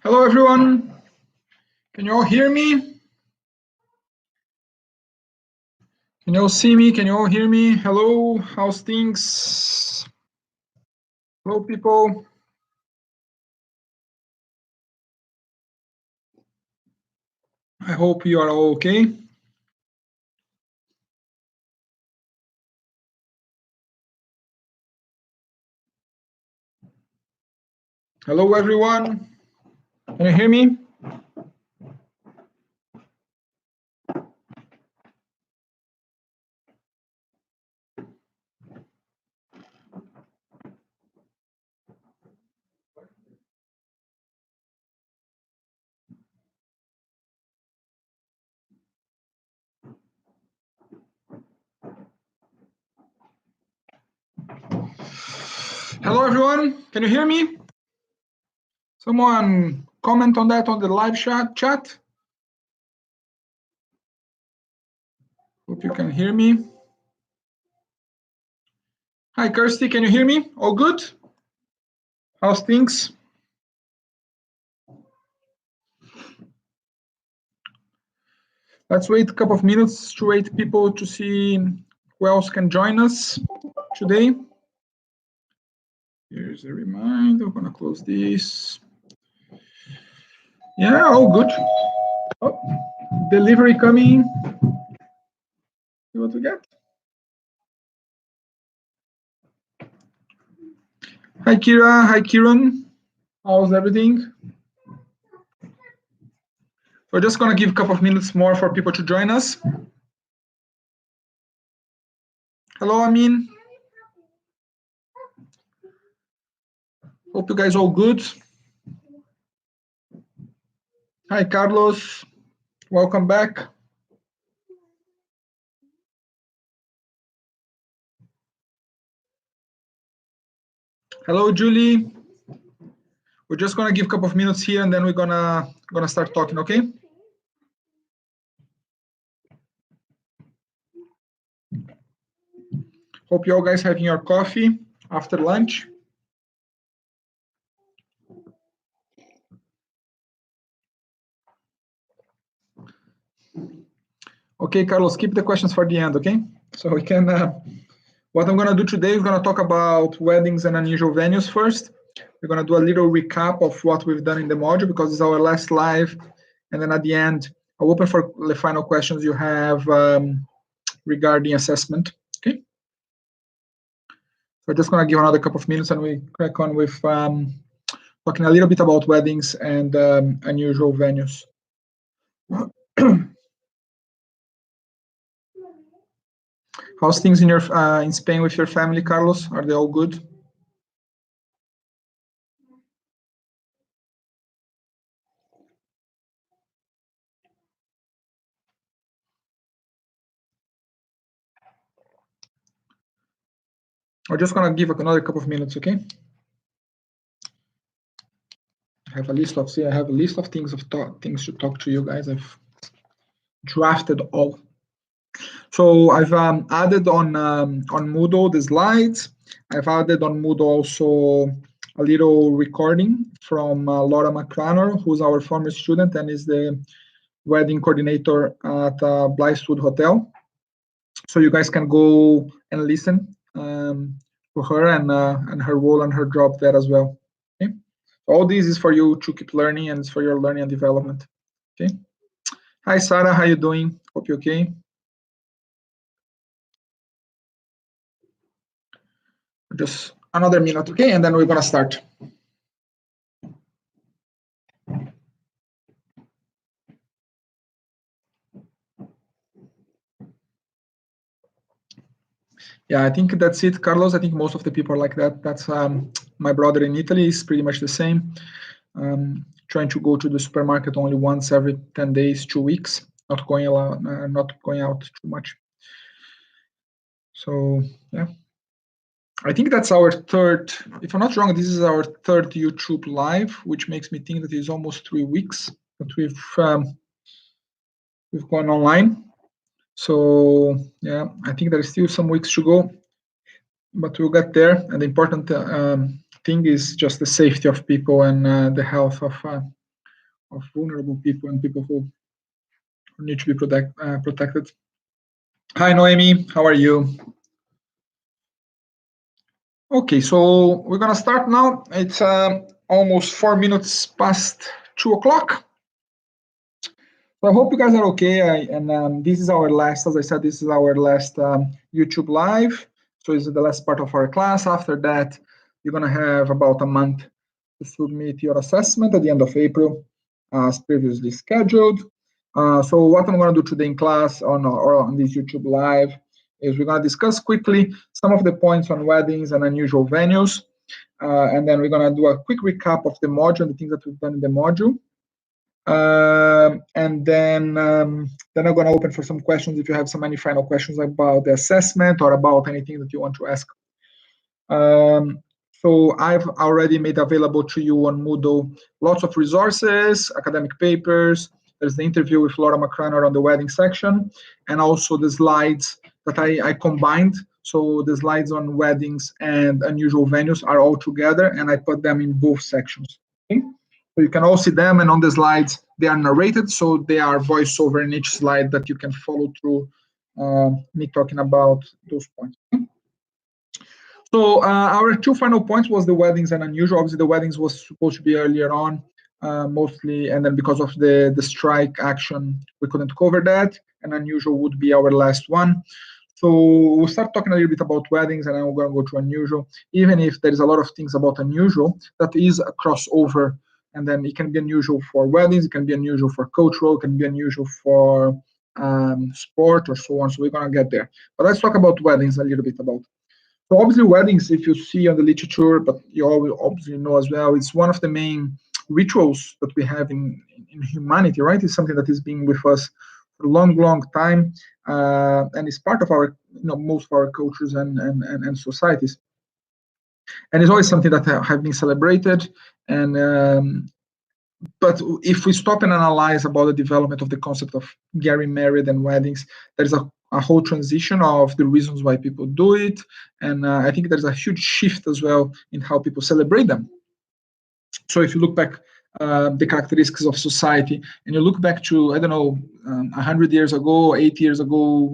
Hello, everyone. Can you all hear me? Can you all see me? Can you all hear me? Hello, how's things? Hello, people. I hope you are all okay. Hello, everyone. Can you hear me? Hello, everyone. Can you hear me? Someone comment on that on the live chat. Hope you can hear me. Hi, Kirsty. Can you hear me? All good? How's things? Let's wait a couple of minutes to wait people to see who else can join us today. Here's a reminder. I'm gonna close this. Yeah, all good. Oh, delivery coming. See what we get. Hi, Kira. Hi, Kiran. How's everything? We're just gonna give a couple of minutes more for people to join us. Hello, Amin. Hope you guys all good. Hi, Carlos. Welcome back. Hello, Julie. We're just gonna give a couple of minutes here, and then we're gonna start talking. Okay. Hope you all guys having your coffee after lunch. Okay, Carlos, keep the questions for the end, okay? So we can, what I'm gonna do today is gonna talk about weddings and unusual venues first. We're gonna do a little recap of what we've done in the module because it's our last live. And then at the end, I'll open for the final questions you have regarding assessment, okay? So I'm just gonna give another couple of minutes and we crack on with talking a little bit about weddings and unusual venues. How's things in your in Spain with your family, Carlos? Are they all good? I'm just gonna give another couple of minutes, okay? I have a list of things things to talk to you guys. I've drafted all. So I've added on Moodle the slides. I've added on Moodle also a little recording from Laura McCranor, who's our former student and is the wedding coordinator at Blythewood Hotel. So you guys can go and listen to her and her role and her job there as well. Okay, all this is for you to keep learning and it's for your learning and development. Okay. Hi, Sarah. How you doing? Hope you're okay. Just another minute, okay, and then we're gonna start. Yeah, I think that's it, Carlos. I think most of the people are like that. That's my brother in Italy is pretty much the same. Trying to go to the supermarket only once every 10 days, 2 weeks, not going out too much. So yeah, I think that's our third, if I'm not wrong, this is our third YouTube live, which makes me think that it's almost 3 weeks that we've gone online. So yeah, I think there's still some weeks to go, but we'll get there. And the important thing is just the safety of people and the health of vulnerable people and people who need to be protected. Hi, Noemi. How are you? Okay, so we're gonna start now. It's almost 4 minutes past 2 o'clock. So I hope you guys are okay. This is our last, as I said, this is our last YouTube live. So this is the last part of our class. After that, you're gonna have about a month to submit your assessment at the end of April, as previously scheduled. So what I'm gonna do today in class or on this YouTube live is we're gonna discuss quickly some of the points on weddings and unusual venues. And then we're gonna do a quick recap of the module, the things that we've done in the module. And then I'm going to open for some questions if you have any final questions about the assessment or about anything that you want to ask. So I've already made available to you on Moodle lots of resources, academic papers. There's the interview with Laura McCranor on the wedding section, and also the slides that I combined. So the slides on weddings and unusual venues are all together, and I put them in both sections. Okay? So you can all see them, and on the slides, they are narrated, so they are voiceover in each slide that you can follow through me talking about those points. So our two final points was the weddings and unusual. Obviously, the weddings was supposed to be earlier on, mostly, and then because of the strike action, we couldn't cover that, and unusual would be our last one. So we'll start talking a little bit about weddings, and then we're going to go to unusual, even if there is a lot of things about unusual that is a crossover. And then it can be unusual for weddings, it can be unusual for cultural, it can be unusual for sport or so on. So we're going to get there. But let's talk about weddings a little bit about. So obviously weddings, if you see on the literature, but you all obviously know as well, it's one of the main rituals that we have in humanity, right? It's something that has been with us for a long, long time, and it's part of our, most of our cultures and societies. And it's always something that have been celebrated. And but if we stop and analyze about the development of the concept of getting married and weddings, there's a whole transition of the reasons why people do it. And I think there's a huge shift as well in how people celebrate them. So if you look back the characteristics of society, and you look back to, I don't know, 100 years ago, 80 years ago,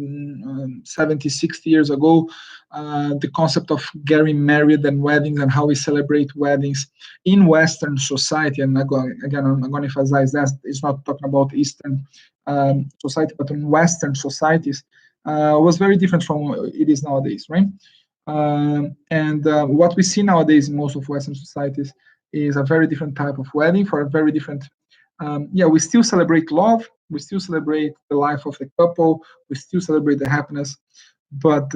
70, 60 years ago, the concept of getting married and weddings and how we celebrate weddings in Western society, and again, I'm going to emphasize that it's not talking about Eastern society, but in Western societies, was very different from it is nowadays, right? And what we see nowadays in most of Western societies is a very different type of wedding for a very different, we still celebrate love, we still celebrate the life of the couple, we still celebrate the happiness, but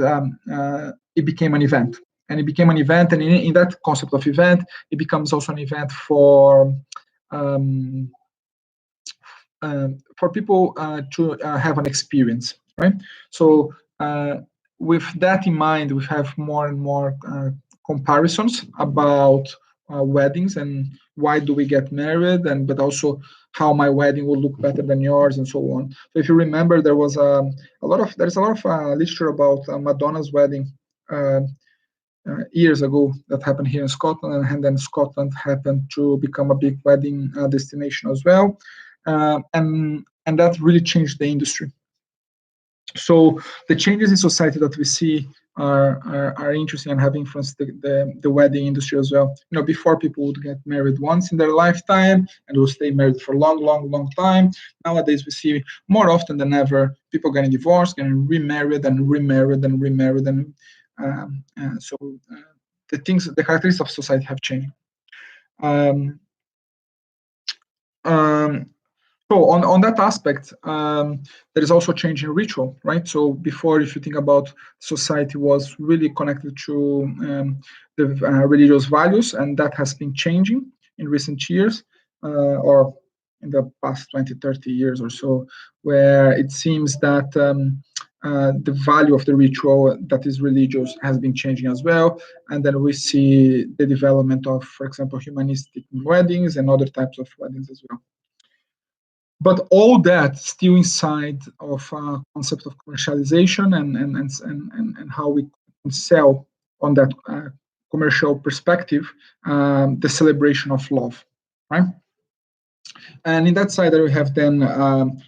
it became an event. And it became an event, and in that concept of event, it becomes also an event for people to have an experience, right? So with that in mind, we have more and more comparisons about weddings and why do we get married, and but also how my wedding will look better than yours and so on. So if you remember, there was a lot of literature about Madonna's wedding years ago that happened here in Scotland, and then Scotland happened to become a big wedding destination as well, and that really changed the industry. So the changes in society that we see are interesting and have influenced the wedding industry as well. Before, people would get married once in their lifetime and will stay married for a long, long, long time. Nowadays, we see more often than ever people getting divorced, getting remarried and remarried and remarried, and so the characteristics of society have changed. So on that aspect, there is also change in ritual, right? So before, if you think about, society was really connected to the religious values, and that has been changing in recent years, or in the past 20, 30 years or so, where it seems that the value of the ritual that is religious has been changing as well. And then we see the development of, for example, humanistic weddings and other types of weddings as well. But all that still inside of a concept of commercialization and how we can sell on that commercial perspective, the celebration of love, right? And in that side, we have then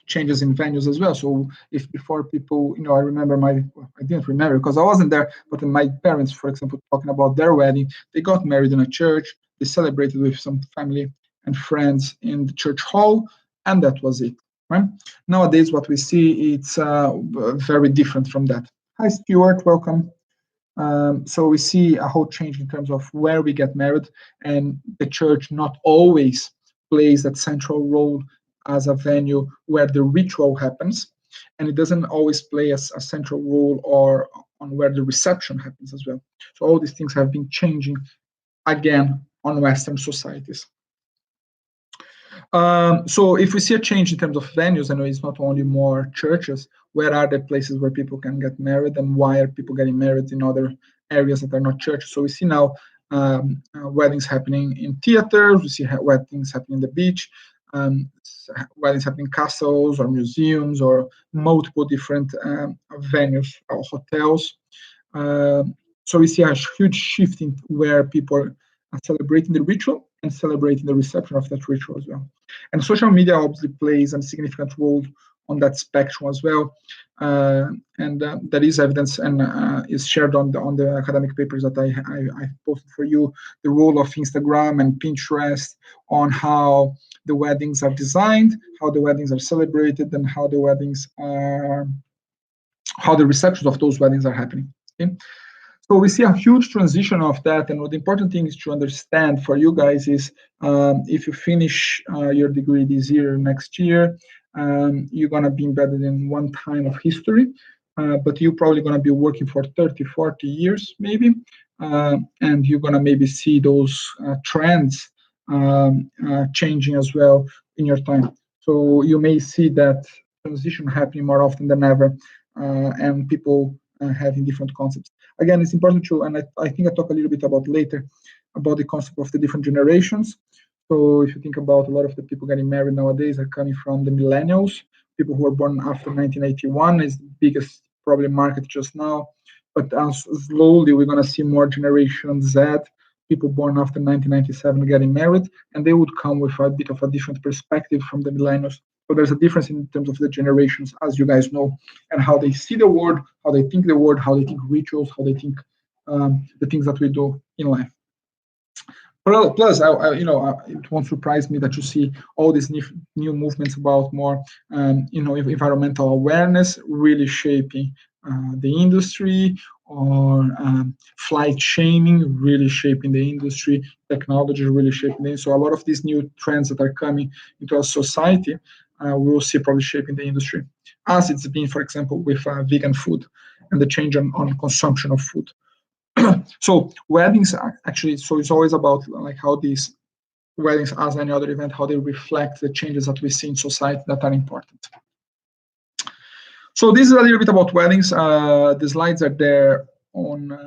changes in venues as well. So if before people, I remember I didn't remember because I wasn't there, but my parents, for example, talking about their wedding, they got married in a church, they celebrated with some family and friends in the church hall, and that was it. Right? Nowadays, what we see, it's very different from that. Hi, Stuart, welcome. So we see a whole change in terms of where we get married, and the church not always plays that central role as a venue where the ritual happens, and it doesn't always play a central role or on where the reception happens as well. So all these things have been changing again on Western societies. So if we see a change in terms of venues, I know it's not only more churches, where are the places where people can get married and why are people getting married in other areas that are not churches? So we see now weddings happening in theaters, we see weddings happening in the beach, weddings happening in castles or museums or multiple different venues or hotels. So we see a huge shift in where people are celebrating the ritual and celebrating the reception of that ritual as well. And social media obviously plays a significant role on that spectrum as well. And that is evidence and is shared on the academic papers that I posted for you, the role of Instagram and Pinterest on how the weddings are designed, how the weddings are celebrated, and how the receptions of those weddings are happening. Okay? So we see a huge transition of that, and what the important thing is to understand for you guys is if you finish your degree this year, next year, you're going to be embedded in one time of history, but you're probably going to be working for 30, 40 years maybe, and you're going to maybe see those trends changing as well in your time. So you may see that transition happening more often than ever, and people having different concepts. Again, it's important to, and I think I talk a little bit about later, about the concept of the different generations. So if you think about a lot of the people getting married nowadays are coming from the millennials, people who were born after 1981 is the biggest probably market just now. But slowly we're going to see more Generation Z, people born after 1997 getting married, and they would come with a bit of a different perspective from the millennials. So there's a difference in terms of the generations, as you guys know, and how they see the world, how they think the world, how they think rituals, how they think the things that we do in life. Plus, it won't surprise me that you see all these new movements about more, environmental awareness really shaping the industry, or flight shaming really shaping the industry, technology really shaping the industry. So a lot of these new trends that are coming into our society, we will see probably shaping the industry, as it's been, for example, with vegan food and the change on consumption of food. So weddings are actually, so it's always about like how these weddings, as any other event, how they reflect the changes that we see in society that are important. So this is a little bit about weddings. The slides are there on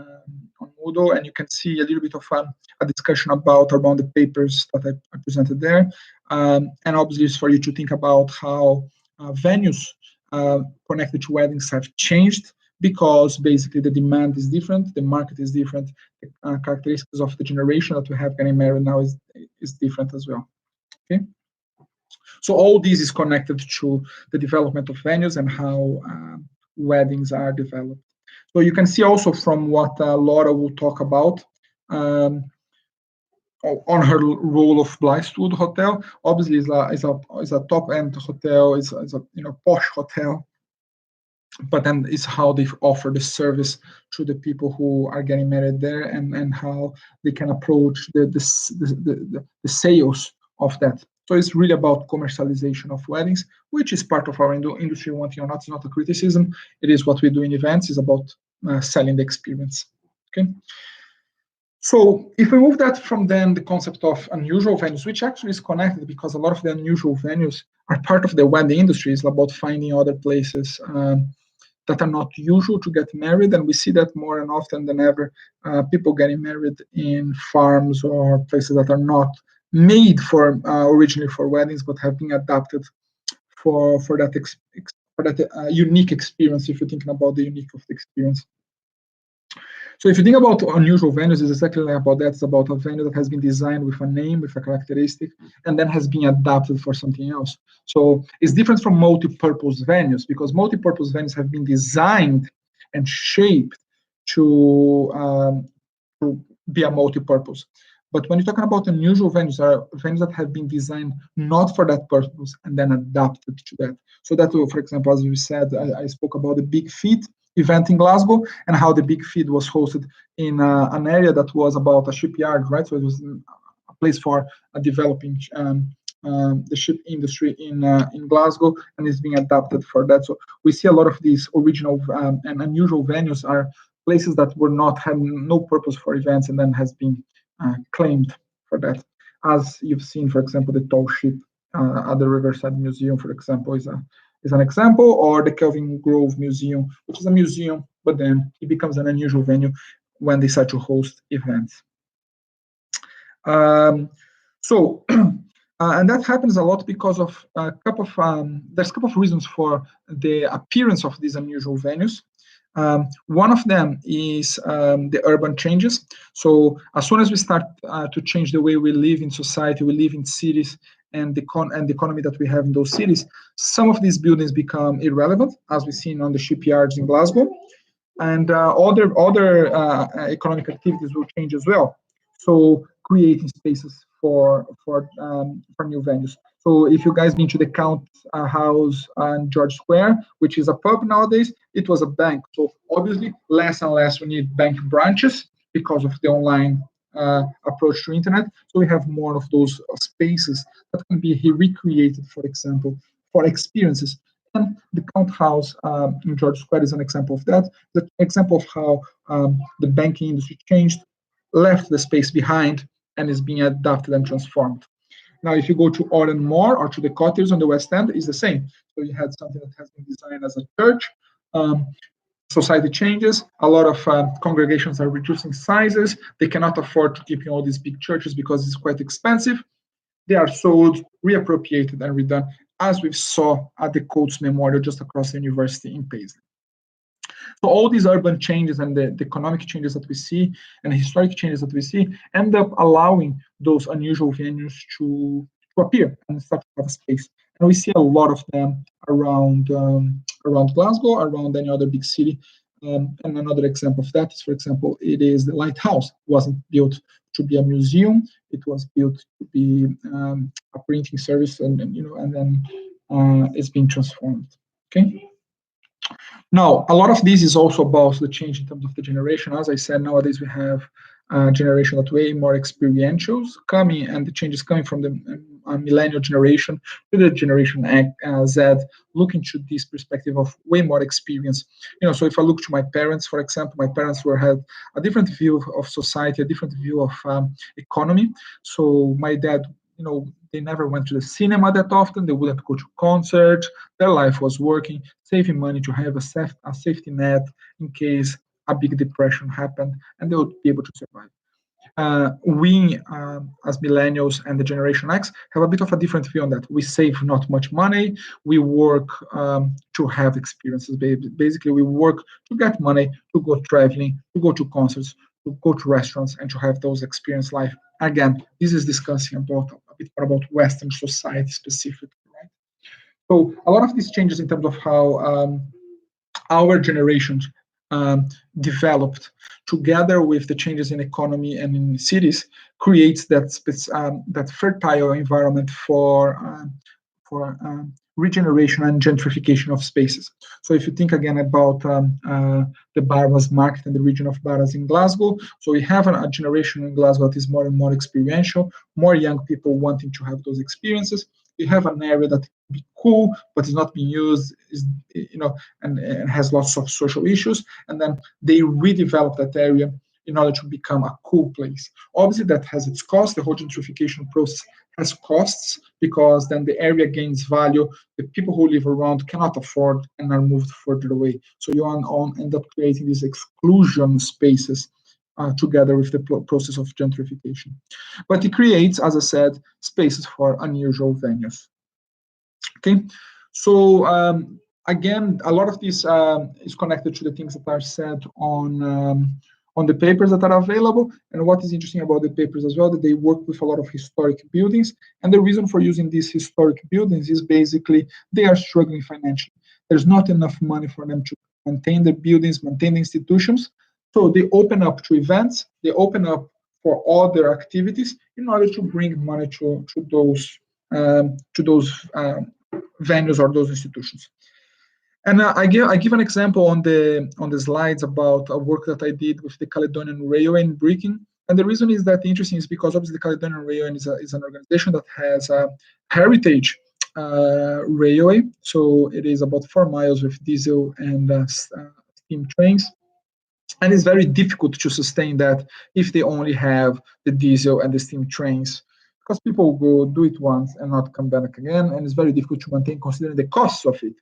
Moodle, and you can see a little bit of a discussion around the papers that I presented there. And obviously it's for you to think about how venues connected to weddings have changed, because basically the demand is different, the market is different, the characteristics of the generation that we have getting married now is different as well. Okay. So all this is connected to the development of venues and how weddings are developed. So you can see also from what Laura will talk about on her role of Blythewood Hotel. Obviously, is a top-end hotel, is a posh hotel, but then it's how they offer the service to the people who are getting married there, and how they can approach the sales of that. So it's really about commercialization of weddings, which is part of our industry, one thing or not. It's not a criticism. It is what we do in events. It's about selling the experience. Okay. So if we move that from then the concept of unusual venues, which actually is connected, because a lot of the unusual venues are part of the wedding industry, is about finding other places that are not usual to get married, and we see that more and often than ever, people getting married in farms or places that are not made for originally for weddings, but have been adapted for that unique experience. If you're thinking about the unique of the experience, So if you think about unusual venues, it's exactly like about that. It's about a venue that has been designed with a name, with a characteristic, and then has been adapted for something else. So it's different from multi-purpose venues, because multi-purpose venues have been designed and shaped to be a multi-purpose. But when you're talking about unusual venues, are venues that have been designed not for that purpose and then adapted to that. So that, for example, as we said, I spoke about the Big Feet event in Glasgow and how the Big Feet was hosted in an area that was about a shipyard, right? So it was a place for developing the ship industry in Glasgow, and it's being adapted for that. So we see a lot of these original and unusual venues are places that were not had no purpose for events and then has been claimed for that. As you've seen, for example, the tall ship at the Riverside Museum, for example, is an example, or the Kelvin Grove Museum, which is a museum, but then it becomes an unusual venue when they start to host events. So, and that happens a lot because of a couple of there's a couple of reasons for the appearance of these unusual venues. One of them is the urban changes. So as soon as we start to change the way we live in society, we live in cities, and the economy that we have in those cities, some of these buildings become irrelevant, as we've seen on the shipyards in Glasgow, and other economic activities will change as well. So creating spaces for new venues. So if you guys been to the Count House on George Square, which is a pub nowadays, it was a bank. So obviously less and less we need bank branches because of the online approach to internet. So we have more of those spaces that can be recreated, for example, for experiences. And the Count House in George Square is an example of that. The example of how the banking industry changed, left the space behind, and is being adapted and transformed. Now, if you go to Oran Moor or to the Cottages on the West End, it's the same. So you had something that has been designed as a church. Society changes. A lot of congregations are reducing sizes. They cannot afford to keep all these big churches because it's quite expensive. They are sold, reappropriated, and redone, as we saw at the Coates Memorial just across the university in Paisley. So all these urban changes and the economic changes that we see and the historic changes that we see end up allowing those unusual venues to appear and start to have a space. And we see a lot of them around Glasgow, around any other big city. And another example of that is, for example, it is the Lighthouse. It wasn't built to be a museum. It was built to be a printing service, and then it's been transformed. Okay. Now, a lot of this is also about the change in terms of the generation. As I said, nowadays we have a generation that way more experientials coming, and the changes coming from the millennial generation to the generation Z, looking to this perspective of way more experience. So if I look to my parents, for example, my parents had a different view of society, a different view of economy. So my dad, they never went to the cinema that often. They wouldn't go to concerts. Their life was working, saving money to have a safety net in case a big depression happened, and they would be able to survive. We, as millennials and the Generation X, have a bit of a different view on that. We save not much money. We work to have experiences. Basically, we work to get money, to go traveling, to go to concerts, to go to restaurants, and to have those experience life. Again, this is discussing a bit more about Western society specifically, right? So a lot of these changes in terms of how our generations developed, together with the changes in economy and in cities, creates that fertile environment for regeneration and gentrification of spaces. So if you think again about the Barras market and the region of Barras in Glasgow, so we have a generation in Glasgow that is more and more experiential, more young people wanting to have those experiences. We have an area that can be cool, but is not being used, and has lots of social issues, and then they redevelop that area in order to become a cool place. Obviously, that has its cost. The whole gentrification process has costs, because then the area gains value. The people who live around cannot afford and are moved further away. So you end up creating these exclusion spaces together with the process of gentrification. But it creates, as I said, spaces for unusual venues. Okay, so again, a lot of this is connected to the things that are said on on the papers that are available. And what is interesting about the papers as well, that they work with a lot of historic buildings. And the reason for using these historic buildings is basically they are struggling financially. There's not enough money for them to maintain the buildings, maintain the institutions. So they open up to events, they open up for other activities in order to bring money to those venues or those institutions. And I give an example on the slides about a work that I did with the Caledonian Railway in Britain. And the reason is that interesting is because obviously the Caledonian Railway is an organization that has a heritage railway. So it is about 4 miles with diesel and steam trains. And it's very difficult to sustain that if they only have the diesel and the steam trains, because people will go do it once and not come back again, and it's very difficult to maintain considering the costs of it.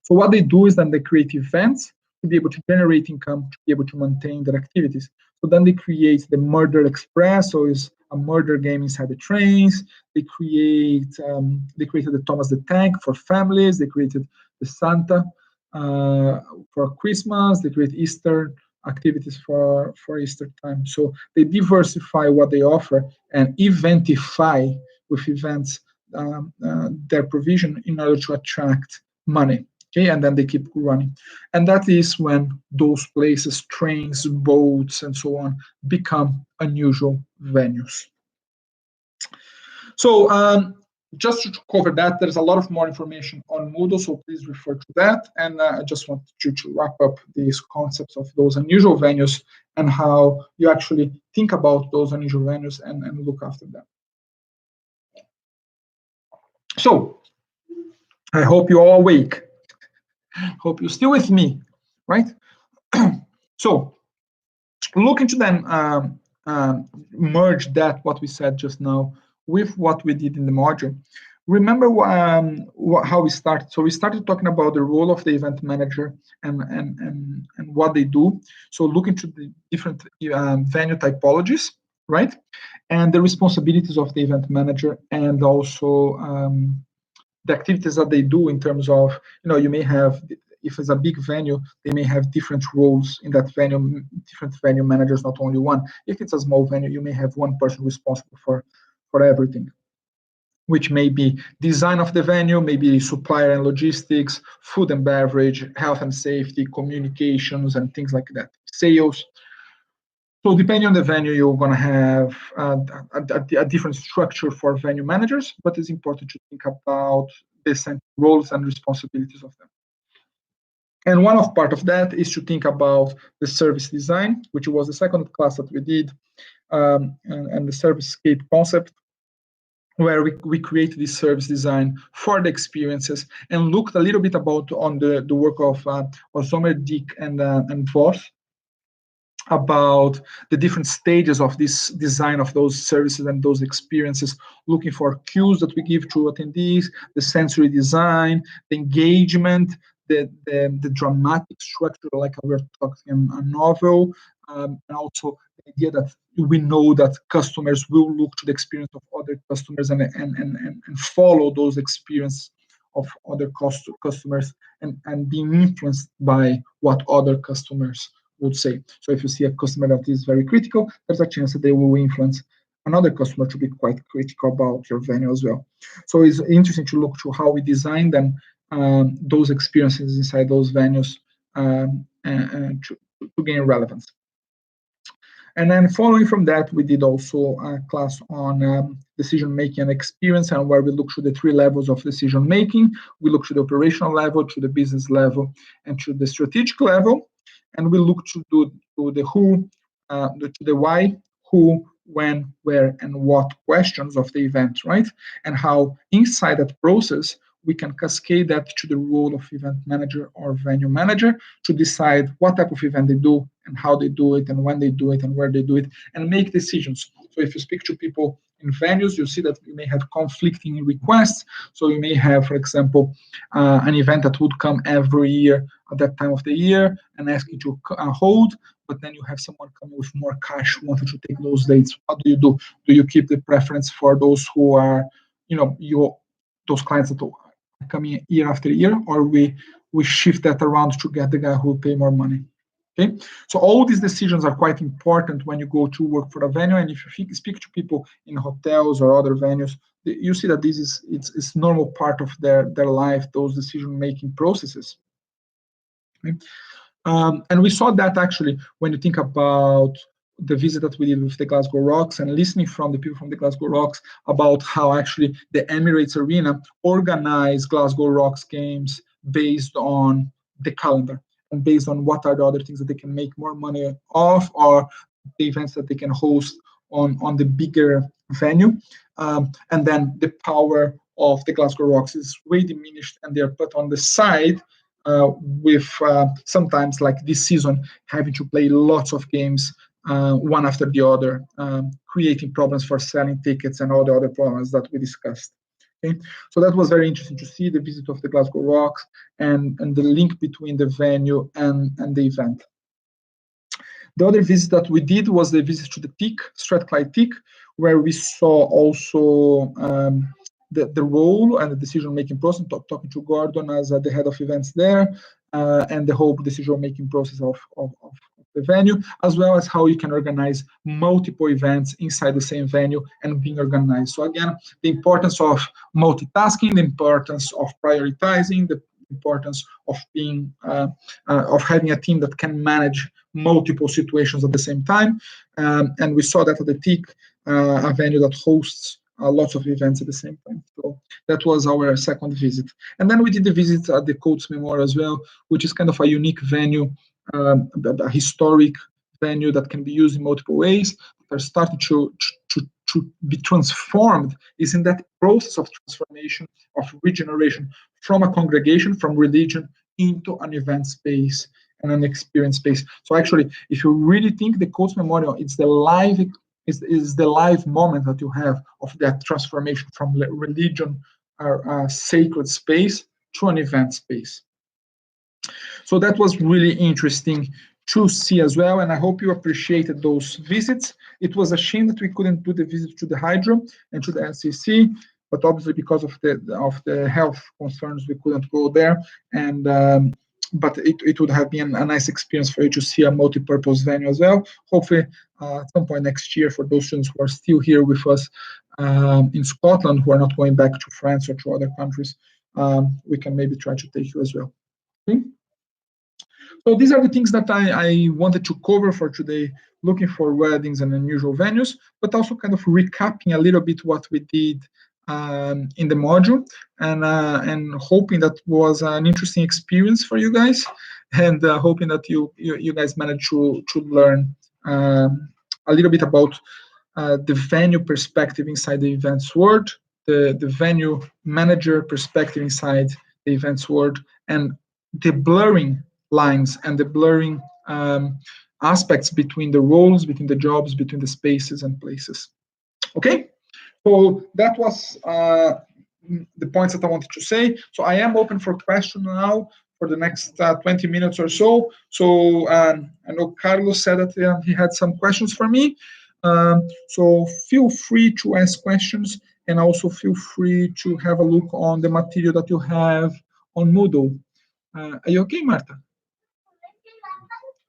So what they do is then they create events to be able to generate income, to be able to maintain their activities. So then they create the Murder Express, so it's a murder game inside the trains. They created the Thomas the Tank for families. They created the Santa for Christmas. They create Easter activities for Easter time. So they diversify what they offer and eventify with events their provision in order to attract money. Okay, and then they keep running. And that is when those places, trains, boats, and so on, become unusual venues. So just to cover that, there's a lot of more information on Moodle, so please refer to that. And I just want you to wrap up these concepts of those unusual venues and how you actually think about those unusual venues and look after them. So I hope you're all awake. Hope you're still with me, right? So looking to then merge that, what we said just now, with what we did in the module. Remember how we started. So we started talking about the role of the event manager and what they do. So looking to the different venue typologies, right? And the responsibilities of the event manager, and also the activities that they do in terms of, you may have, if it's a big venue, they may have different roles in that venue, different venue managers, not only one. If it's a small venue, you may have one person responsible for everything, which may be design of the venue, maybe supplier and logistics, food and beverage, health and safety, communications, and things like that, sales. So depending on the venue, you're going to have a different structure for venue managers, but it's important to think about the roles and responsibilities of them. And one of part of that is to think about the service design, which was the second class that we did, and the service scape concept, where we created this service design for the experiences and looked a little bit about on the work of Sommer, Dick, and Voss, about the different stages of this design of those services and those experiences, looking for cues that we give to attendees, the sensory design, the engagement, the dramatic structure, like we were talking in a novel, and also the idea that we know that customers will look to the experience of other customers and follow those experiences of other customers and being influenced by what other customers would say. So if you see a customer that is very critical, there's a chance that they will influence another customer to be quite critical about your venue as well. So it's interesting to look to how we design them, those experiences inside those venues to gain relevance. And then following from that, we did also a class on decision-making and experience, and where we look to the 3 levels of decision-making. We look to the operational level, to the business level, and to the strategic level. And we look to the who, to the why, who, when, where, and what questions of the event, right? And how inside that process, we can cascade that to the role of event manager or venue manager to decide what type of event they do and how they do it and when they do it and where they do it, and make decisions. So if you speak to people in venues, you see that you may have conflicting requests. So you may have, for example, an event that would come every year at that time of the year and ask you to hold, but then you have someone coming with more cash wanting to take those dates. What do? Do you keep the preference for those who are, those clients that are coming year after year, or we shift that around to get the guy who will pay more money? Okay, so all these decisions are quite important when you go to work for a venue, and if you speak to people in hotels or other venues, you see that this is it's normal part of their life, those decision-making processes. Okay? And we saw that actually when you think about the visit that we did with the Glasgow Rocks and listening from the people from the Glasgow Rocks about how actually the Emirates Arena organized Glasgow Rocks games based on the calendar and based on what are the other things that they can make more money off, or the events that they can host on the bigger venue. And then the power of the Glasgow Rocks is way diminished, and they're put on the side with sometimes, like this season, having to play lots of games one after the other, creating problems for selling tickets and all the other problems that we discussed. Okay, so that was very interesting to see the visit of the Glasgow Rocks and the link between the venue and the event. The other visit that we did was the visit to the TIC, Strathclyde TIC, where we saw also the role and the decision-making process, talking to Gordon as the head of events there, and the whole decision-making process of the venue, as well as how you can organize multiple events inside the same venue and being organized. So again, the importance of multitasking, the importance of prioritizing, the importance of being of having a team that can manage multiple situations at the same time. And we saw that at the TIC, a venue that hosts lots of events at the same time. So that was our second visit. And then we did the visit at the Coates Memorial as well, which is kind of a unique venue, a historic venue that can be used in multiple ways. They're starting to be transformed, is in that process of transformation, of regeneration from a congregation, from religion, into an event space and an experience space. So actually, if you really think the Coates Memorial, it's the live is the live moment that you have of that transformation from religion or sacred space to an event space. So that was really interesting to see as well, and I hope you appreciated those visits. It was a shame that we couldn't do the visit to the Hydro and to the SCC, but obviously because of the health concerns, we couldn't go there. And but it would have been a nice experience for you to see a multi-purpose venue as well. Hopefully, at some point next year, for those students who are still here with us in Scotland, who are not going back to France or to other countries, we can maybe try to take you as well. Okay? So these are the things that I wanted to cover for today, looking for weddings and unusual venues, but also kind of recapping a little bit what we did in the module, and hoping that was an interesting experience for you guys, and hoping that you guys managed to learn a little bit about the venue perspective inside the events world, the venue manager perspective inside the events world, and the blurring lines and the blurring aspects between the roles, between the jobs, between the spaces and places. Okay, so that was the points that I wanted to say. So I am open for questions now for the next 20 minutes or so. So I know Carlos said that he had some questions for me. So feel free to ask questions, and also feel free to have a look on the material that you have on Moodle. Are you okay, Marta?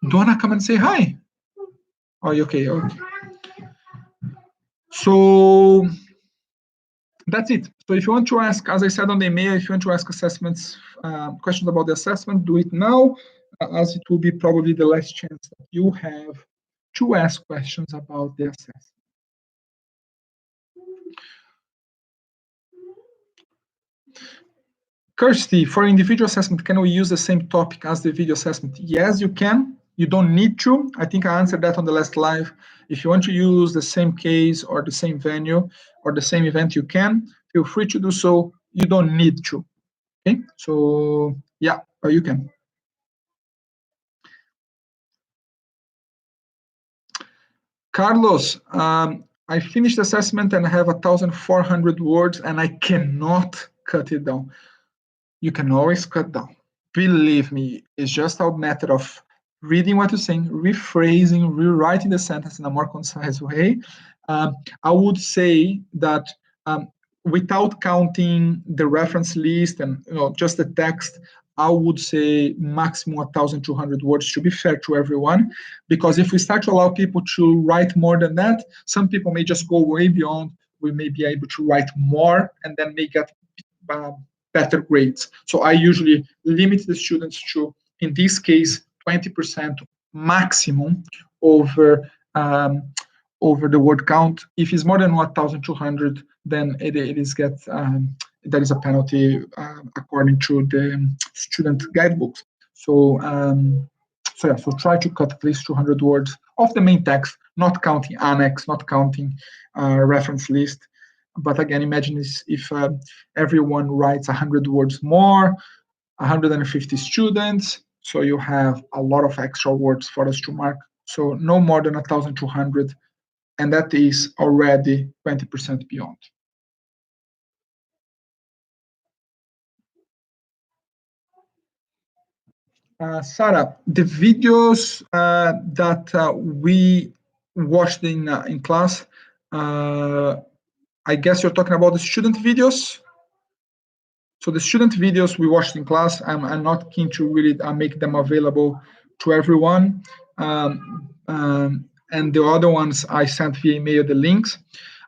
Do you wanna come and say hi? Are you okay? Okay. So that's it. So if you want to ask, as I said on the email, if you want to ask assessments, questions about the assessment, do it now, as it will be probably the last chance that you have to ask questions about the assessment. Kirsty, for individual assessment, can we use the same topic as the video assessment? Yes, you can. You don't need to. I think I answered that on the last live. If you want to use the same case or the same venue or the same event, you can. Feel free to do so. You don't need to. Okay, so yeah, or you can. Carlos, I finished the assessment and I have 1,400 words and I cannot cut it down. You can always cut down. Believe me, it's just a matter of reading what you're saying, rephrasing, rewriting the sentence in a more concise way. I would say that without counting the reference list and just the text, I would say maximum 1,200 words to be fair to everyone, because if we start to allow people to write more than that, some people may just go way beyond. We may be able to write more and then may get better grades. So I usually limit the students to, in this case, 20% maximum over the word count. If it's more than 1,200, then it is there is a penalty according to the student guidebooks. So so try to cut at least 200 words of the main text, not counting annex, not counting reference list. But again, imagine if everyone writes 100 words more, 150 students, so you have a lot of extra words for us to mark. So no more than 1,200, and that is already 20% beyond. Sarah, the videos that we watched in class, I guess you're talking about the student videos. So the student videos we watched in class, I'm not keen to really make them available to everyone. And the other ones I sent via email the links.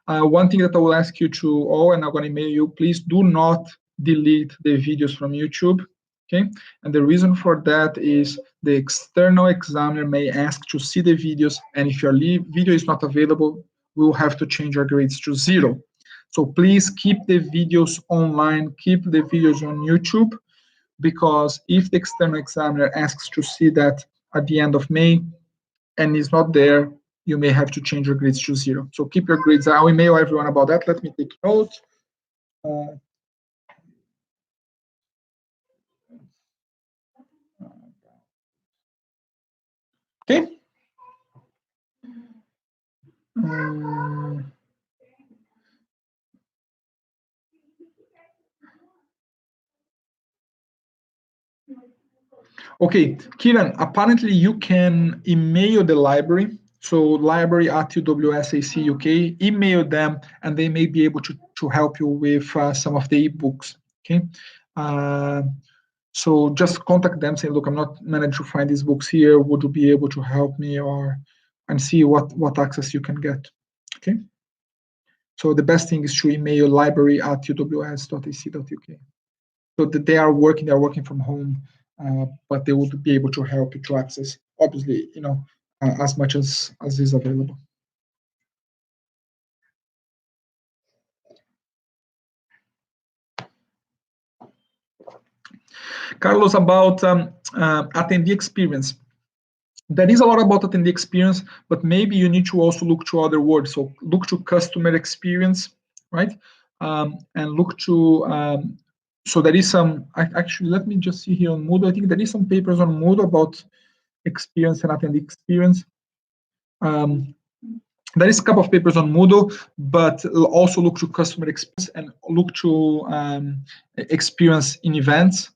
One thing that I will ask you to all, and I'm going to email you, please do not delete the videos from YouTube. Okay, and the reason for that is the external examiner may ask to see the videos, and if your video is not available, we'll have to change our grades to 0. So please keep the videos online, keep the videos on YouTube, because if the external examiner asks to see that at the end of May and is not there, you may have to change your grades to 0. So keep your grades. I'll email everyone about that. Let me take notes. Okay. Okay, Kiran, apparently you can email the library. So library@UWSAC UK, email them and they may be able to help you with some of the ebooks. Okay. So just contact them, say, look, I'm not managed to find these books here. Would you be able to help me, and see what access you can get? Okay. So the best thing is to email library@uws.ac.uk. So that they are working from home, but they would be able to help you to access, obviously, as much as is available. Carlos, about attendee experience. There is a lot about attendee experience, but maybe you need to also look to other words. So look to customer experience, right? And look to, so there is some, actually, let me just see here on Moodle. I think there is some papers on Moodle about experience and attendee experience. There is a couple of papers on Moodle, but also look to customer experience and look to experience in events.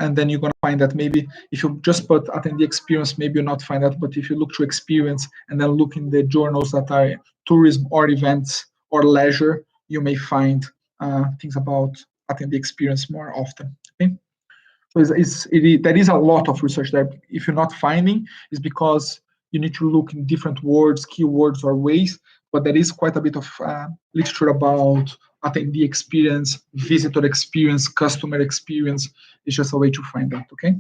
And then you're going to find that maybe if you just put attendee experience, maybe you'll not find that. But if you look to experience and then look in the journals that are tourism or events or leisure, you may find things about attendee experience more often. Okay? So there is a lot of research there. If you're not finding, it's because you need to look in different words, keywords, or ways. But there is quite a bit of literature about attendee experience, visitor experience, customer experience. It's just a way to find that, okay?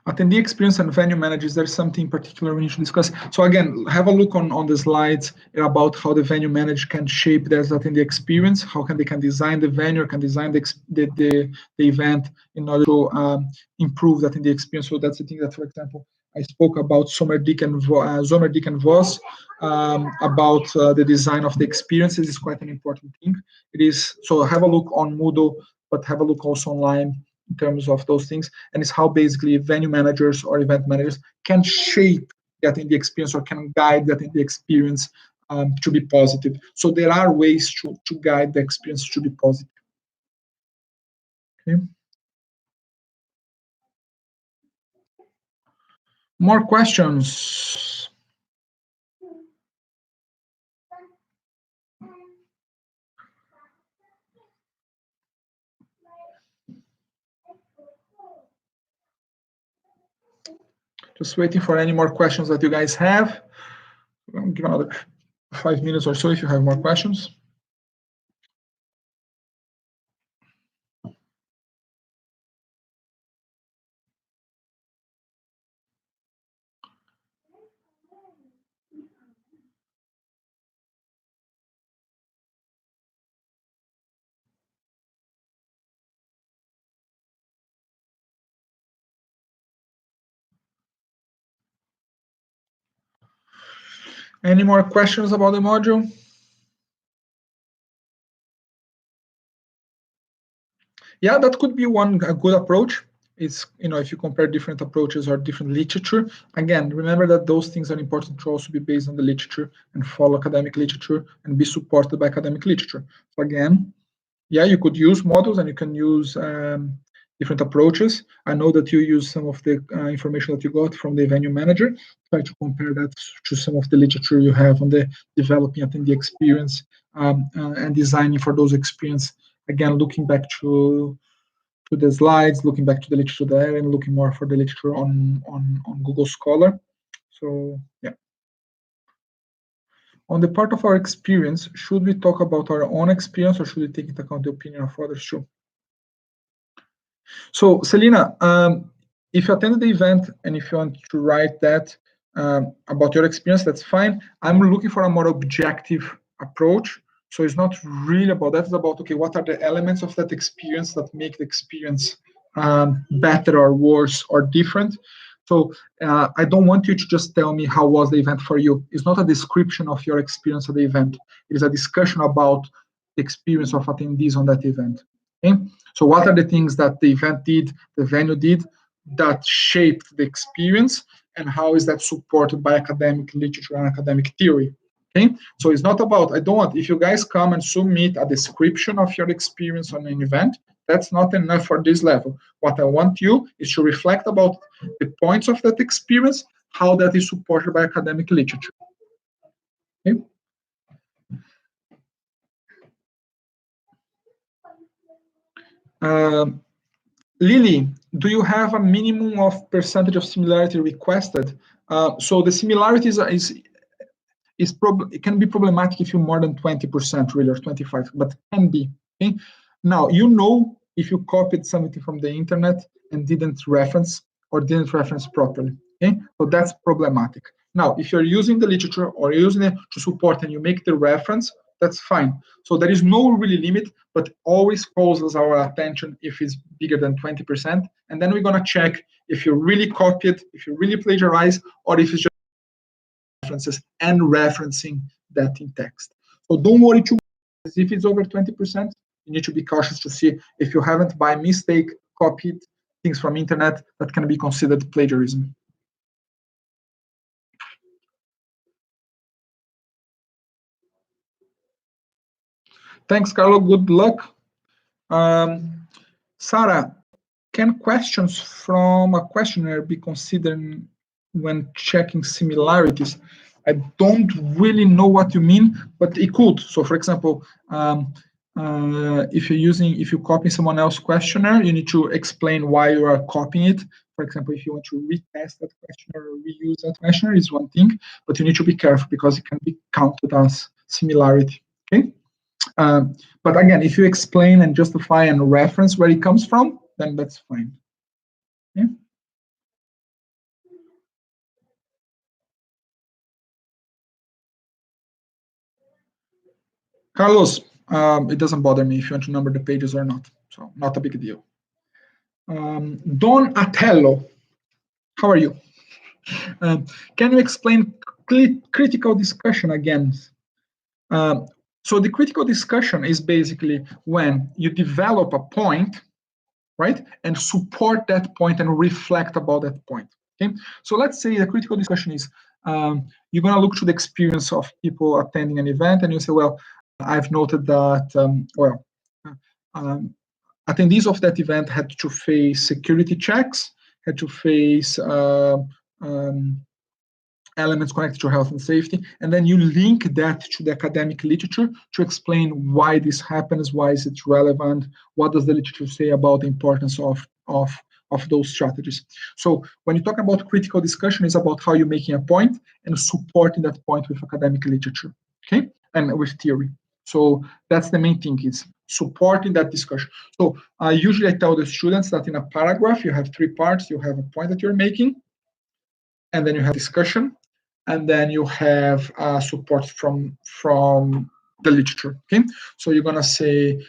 Attendee experience and venue managers, there's something particular we need to discuss. So again, have a look on the slides about how the venue manager can shape their attendee experience, how they can design the venue, can design the event in order to improve that attendee experience. So that's the thing that, for example, I spoke about Sommerdick and Voss about the design of the experiences is quite an important thing. It is, so have a look on Moodle, but have a look also online in terms of those things, and it's how basically venue managers or event managers can shape that in the experience or can guide that in the experience to be positive. So there are ways to guide the experience to be positive. Okay. More questions? Just waiting for any more questions that you guys have. I'll give another 5 minutes or so if you have more questions. Any more questions about the module? Yeah, that could be a good approach. It's, if you compare different approaches or different literature, again, remember that those things are important to also be based on the literature and follow academic literature and be supported by academic literature. So again, yeah, you could use models and you can use different approaches. I know that you use some of the information that you got from the venue manager. Try to compare that to some of the literature you have on the developing attendee experience and designing for those experience. Again, looking back to the slides, looking back to the literature there, and looking more for the literature on Google Scholar. So yeah. On the part of our experience, should we talk about our own experience or should we take into account the opinion of others too? So Selina, if you attended the event and if you want to write that about your experience, that's fine. I'm looking for a more objective approach. So it's not really about that. It's about, okay, what are the elements of that experience that make the experience better or worse or different? So I don't want you to just tell me how was the event for you. It's not a description of your experience at the event. It is a discussion about the experience of attendees on that event. Okay? So what are the things that the event did, the venue did, that shaped the experience, and how is that supported by academic literature and academic theory? Okay, so it's not about, if you guys come and submit a description of your experience on an event, that's not enough for this level. What I want you is to reflect about the points of that experience, how that is supported by academic literature. Okay. Lily, do you have a minimum of percentage of similarity requested? So the similarities it can be problematic if you're more than 20% really, or 25, but can be. Okay? Now, if you copied something from the internet and didn't reference properly. Okay? So that's problematic. Now, if you're using the literature or using it to support and you make the reference, that's fine. So there is no really limit, but always calls our attention if it's bigger than 20%. And then we're going to check if you really copied, if you really plagiarize, or if it's just references and referencing that in text. So don't worry too much. If it's over 20%, you need to be cautious to see if you haven't by mistake copied things from internet that can be considered plagiarism. Thanks, Carlo. Good luck. Sarah, can questions from a questionnaire be considered when checking similarities? I don't really know what you mean, but it could. So, for example, if you copy someone else's questionnaire, you need to explain why you are copying it. For example, if you want to retest that questionnaire or reuse that questionnaire, is one thing, but you need to be careful because it can be counted as similarity. Okay. But again, if you explain and justify and reference where it comes from, then that's fine. Yeah. Carlos, it doesn't bother me if you want to number the pages or not, so not a big deal. Don Atello, how are you? Can you explain critical discussion again? So the critical discussion is basically when you develop a point, right, and support that point and reflect about that point. Okay, so let's say the critical discussion is you're going to look to the experience of people attending an event, and you say, well, I've noted that attendees of that event had to face security checks, had to face elements connected to health and safety, and then you link that to the academic literature to explain why this happens, why is it relevant, what does the literature say about the importance of of those strategies. So when you talk about critical discussion, it's about how you're making a point and supporting that point with academic literature, okay, and with theory. So that's the main thing, is supporting that discussion. So usually I tell the students that in a paragraph, you have 3 parts. You have a point that you're making, and then you have discussion, and then you have support from the literature, okay? So you're gonna say,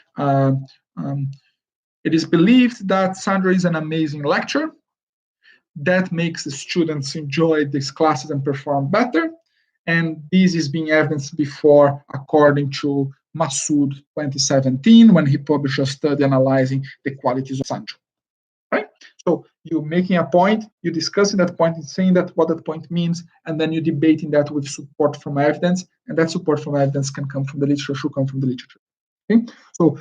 it is believed that Sandra is an amazing lecturer that makes the students enjoy these classes and perform better. And this is being evidenced before, according to Massoud 2017, when he published a study analyzing the qualities of Sandra, right? So you're making a point, you're discussing that point and saying that what that point means, and then you're debating that with support from evidence, and that support from evidence can come from the literature, should come from the literature, okay? So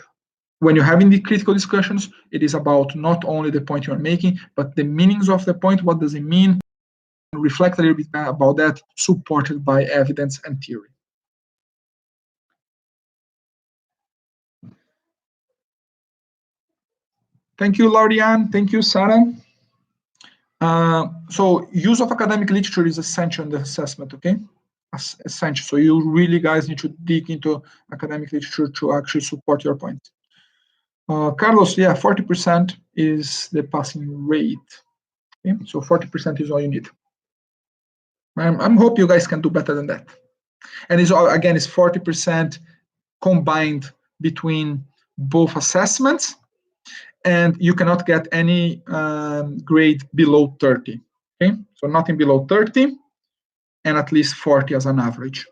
when you're having the critical discussions, it is about not only the point you're making, but the meanings of the point, what does it mean, reflect a little bit about that, supported by evidence and theory. Thank you, Lauriane. Thank you, Sarah. So use of academic literature is essential in the assessment, okay? Essential. So you really, guys, need to dig into academic literature to actually support your point. Carlos, yeah, 40% is the passing rate. Okay? So 40% is all you need. I'm hope you guys can do better than that. And it's all, again, it's 40% combined between both assessments, and you cannot get any grade below 30. Okay, so nothing below 30, and at least 40 as an average.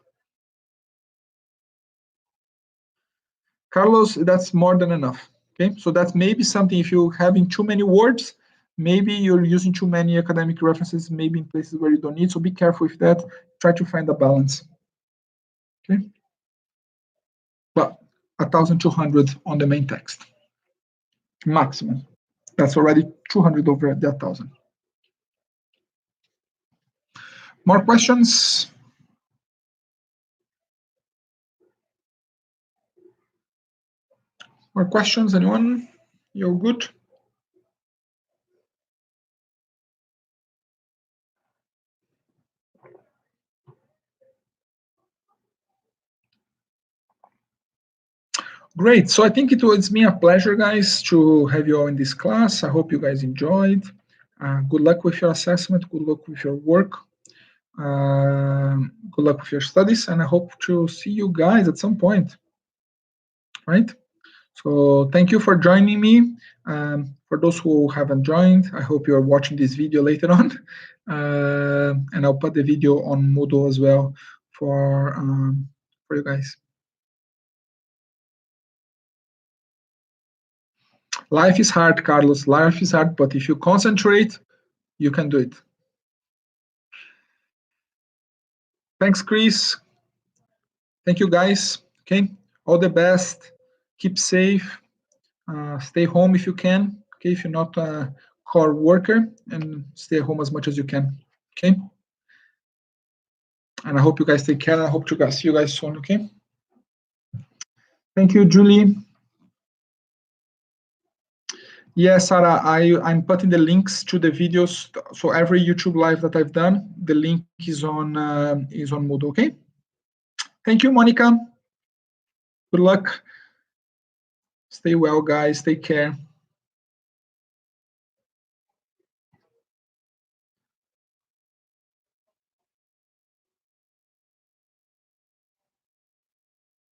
Carlos, that's more than enough. Okay, so that's maybe something, if you're having too many words, maybe you're using too many academic references, maybe in places where you don't need, so be careful with that. Try to find a balance. Okay, but 1,200 on the main text, maximum. That's already 200 over the 1,000. More questions? More questions, anyone? You're good? Great. So I think it's been a pleasure, guys, to have you all in this class. I hope you guys enjoyed. Good luck with your assessment. Good luck with your work. Good luck with your studies. And I hope to see you guys at some point. Right? So thank you for joining me. For those who haven't joined, I hope you're watching this video later on. And I'll put the video on Moodle as well for you guys. Life is hard, Carlos. Life is hard, but if you concentrate, you can do it. Thanks, Chris. Thank you, guys. Okay, all the best. Keep safe. Stay home if you can. Okay, if you're not a core worker, and stay home as much as you can. Okay. And I hope you guys take care. I hope to see you guys soon. Okay. Thank you, Julie. Yes, Sarah, I'm putting the links to the videos. So every YouTube live that I've done, the link is on Moodle. Okay. Thank you, Monica. Good luck. Stay well, guys. Take care.